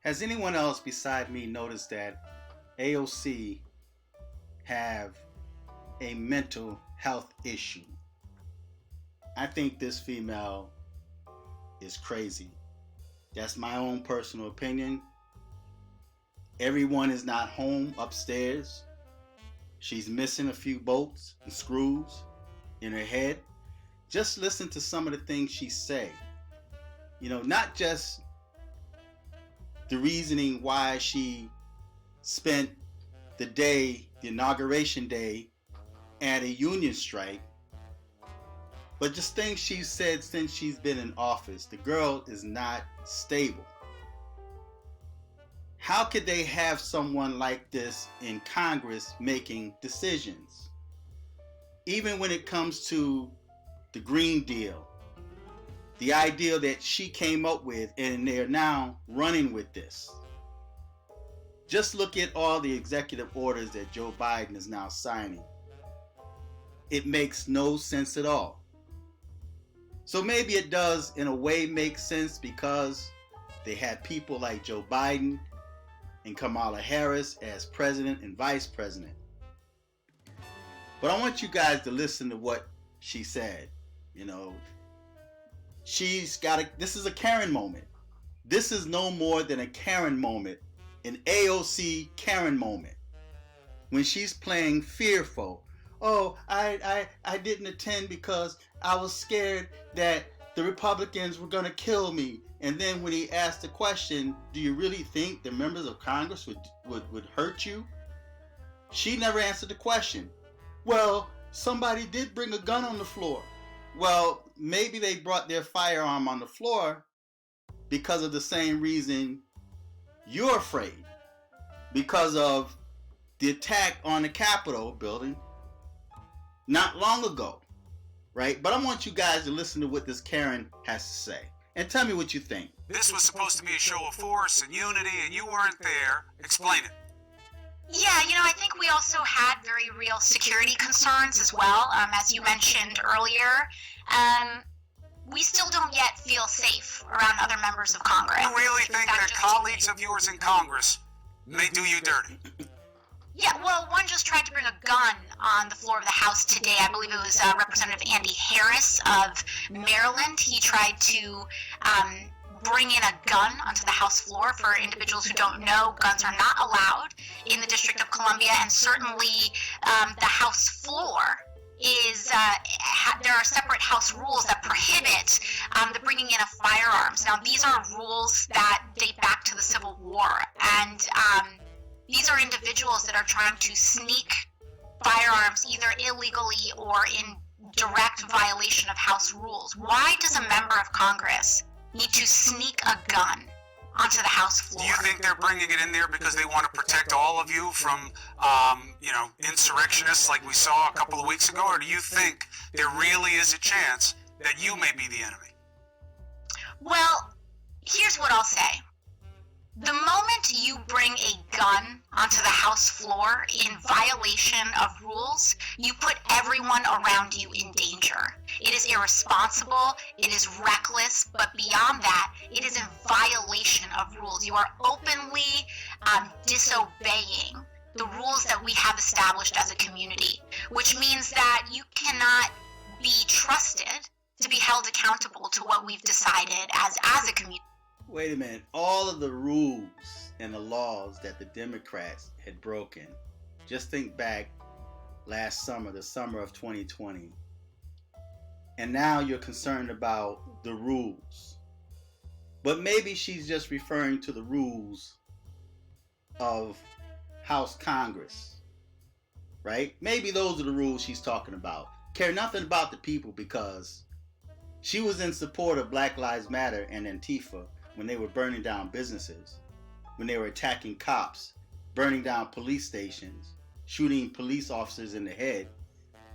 Has anyone else beside me noticed that AOC have a mental health issue? I think this female is crazy. That's my own personal opinion. Everyone is not home upstairs. She's missing a few bolts and screws in her head. Just listen to some of the things she say. Not just the reasoning why she spent the inauguration day, at a union strike, but just things she's said since she's been in office. The girl is not stable. How could they have someone like this in Congress making decisions? Even when it comes to the Green Deal, the idea that she came up with, and they're now running with this. Just look at all the executive orders that Joe Biden is now signing. It makes no sense at all. So maybe it does in a way make sense because they had people like Joe Biden and Kamala Harris as president and vice president. But I want you guys to listen to what she said. This is a Karen moment. This is no more than a Karen moment, an AOC Karen moment. When she's playing fearful. Oh, I didn't attend because I was scared that the Republicans were going to kill me. And then when he asked the question, do you really think the members of Congress would hurt you? She never answered the question. Well, somebody did bring a gun on the floor. Well, maybe they brought their firearm on the floor because of the same reason you're afraid. Because of the attack on the Capitol building not long ago, right? But I want you guys to listen to what this Karen has to say. And tell me what you think. This was supposed to be a show of force and unity, and you weren't there. Explain it. Yeah, I think we also had very real security concerns as well, as you mentioned earlier. We still don't yet feel safe around other members of Congress. You really think that colleagues of yours in Congress may do you dirty? Yeah, well, one just tried to bring a gun on the floor of the House today. I believe it was Representative Andy Harris of Maryland. He tried to bring in a gun onto the House floor. For individuals who don't know, guns are not allowed in the District of Columbia, and certainly the House floor is there are separate House rules that prohibit the bringing in of firearms. Now, these are rules that date back to the Civil War, and these are individuals that are trying to sneak firearms either illegally or in direct violation of House rules. Why does a member of Congress need to sneak a gun onto the House floor? Do you think they're bringing it in there because they want to protect all of you from, insurrectionists like we saw a couple of weeks ago? Or do you think there really is a chance that you may be the enemy? Well, here's what I'll say. The moment you bring a gun onto the House floor in violation of rules, you put everyone around you in danger. It is irresponsible, it is reckless, but beyond that, it is in violation of rules. You are openly disobeying the rules that we have established as a community, which means that you cannot be trusted to be held accountable to what we've decided as a community. Wait a minute. All of the rules and the laws that the Democrats had broken, just think back last summer, the summer of 2020. And now you're concerned about the rules. But maybe she's just referring to the rules of House Congress, right? Maybe those are the rules she's talking about. Care nothing about the people, because she was in support of Black Lives Matter and Antifa when they were burning down businesses, when they were attacking cops, burning down police stations, shooting police officers in the head.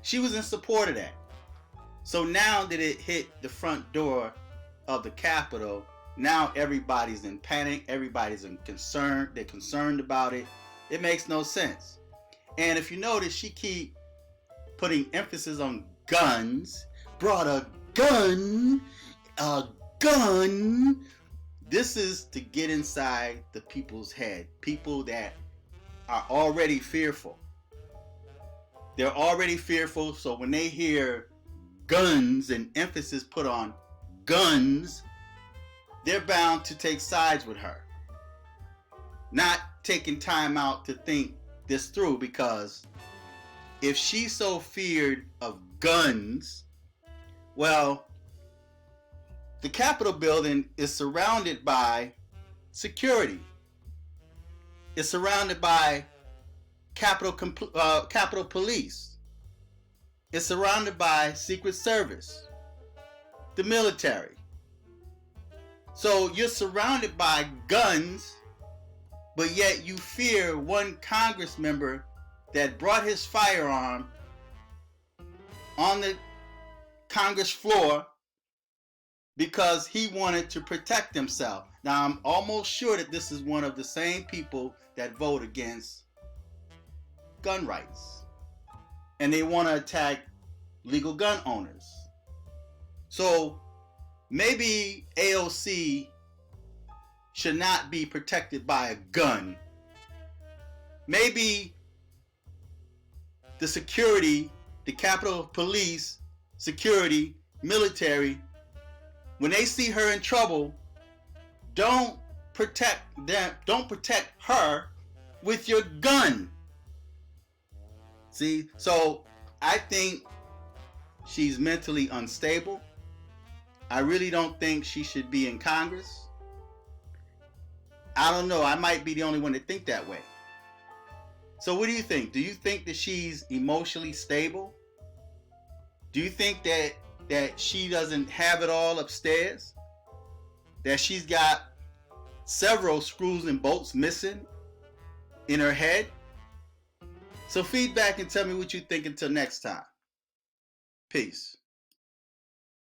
She was in support of that. So now that it hit the front door of the Capitol, now everybody's in panic, everybody's in concern, they're concerned about it. It makes no sense. And if you notice, she keep putting emphasis on guns, brought a gun. This is to get inside the people's head. People that are already fearful. They're already fearful, so when they hear guns and emphasis put on guns, they're bound to take sides with her. Not taking time out to think this through, because if she's so feared of guns, well, the Capitol building is surrounded by security. It's surrounded by Capitol Police. It's surrounded by Secret Service, the military. So you're surrounded by guns, but yet you fear one Congress member that brought his firearm on the Congress floor because he wanted to protect himself. Now, I'm almost sure that this is one of the same people that vote against gun rights, and they want to attack legal gun owners. So maybe AOC should not be protected by a gun. Maybe the security, the Capitol Police, security, military, when they see her in trouble, don't protect them, don't protect her with your gun. See, so I think she's mentally unstable. I really don't think she should be in Congress. I don't know, I might be the only one to think that way. So what do you think? Do you think that she's emotionally stable? Do you think that she doesn't have it all upstairs? That she's got several screws and bolts missing in her head? So feedback and tell me what you think until next time. Peace.